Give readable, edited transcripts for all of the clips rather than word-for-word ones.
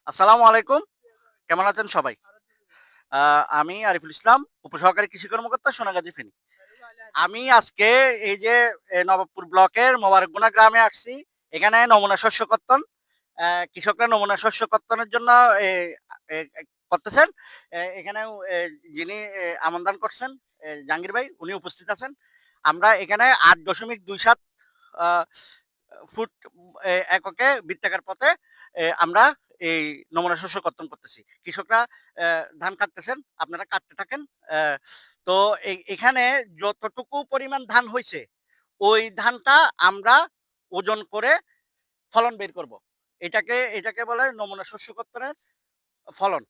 আসসালামু আলাইকুম। কেমন আছেন সবাই? আমি আরিফুল ইসলাম, উপসহকারী কৃষি কর্মকর্তা সোনাগাজী ফেনী। আমি আজকে এই যে নবাবপুর ব্লকের মোবারকগুনা গ্রামে আসছি। এখানে নমুনা শস্য কর্তন। কৃষকরা নমুনা শস্য কর্তনের জন্য এ এ এ করতেছেন। এখানেও যিনি আমন্ত্রণ করছেন জাহাঙ্গীর ভাই উনি উপস্থিত আছেন। আমরা এখানে ৮.27 আ ফুট এককে বৃত্তাকার পথে আমরা এই নমুনা শস্য কর্তন করতেছি। কৃষকরা ধান কাটতেছেন, আপনারা কাটতে থাকেন। তো এখানে যতটুকু পরিমাণ ধান হইছে, ওই ধানটা আমরা ওজন করে ফলন বের করব। এটাকে বলে নমুনা শস্য কর্তনের ফলন।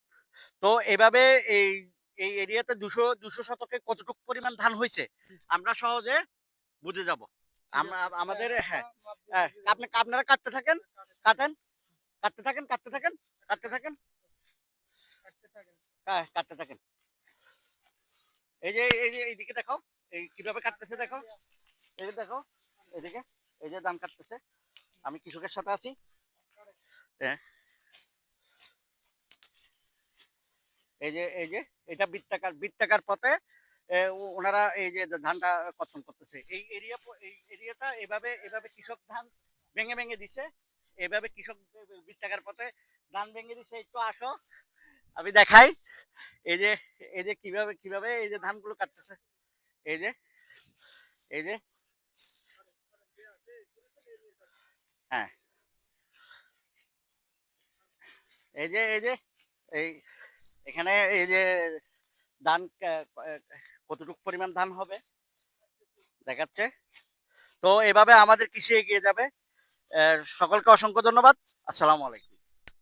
তো এভাবে এই এই এরিয়াতে ২০০ শতকে কতটুকু পরিমাণ ধান হইছে, আমরা সহজে বুঝে যাব। আমাদের হ্যাঁ, আপনারা কাটতে থাকেন, কাটেন, কাটতে থাকেন, কাটতে থাকেন, কাটতে থাকেন, হ্যাঁ, কাটতে থাকেন। এই যে এইদিকে দেখাও, এই কিভাবে কাটতেছে দেখো, এই যে দেখো, এদিকে, এই যে ধান কাটতেছে। আমি কৃষকের সাথে আছি। হ্যাঁ, এই যে এটা বৃত্তাকার পথে ওনারা এই যে ধানটা কর্তন করতেছে। এই এরিয়াটা এভাবে কৃষক ধান ভেঙে দিছে। এভাবে কৃষক বৃত্তাকার পথে ধান ভেঙে দিছে। একটু আসো, আমি দেখাই। এই যে কিভাবে এই যে ধানগুলো কাটতেছে। এই যে এই যে হ্যাঁ, এই যে এই এখানে এই যে ধান কতটুকু পরিমাণ ধান হবে দেখাচ্ছে। তো এভাবে আমাদের কৃষি এগিয়ে যাবে। সকলকে অসংখ্য ধন্যবাদ। আসসালামু আলাইকুম।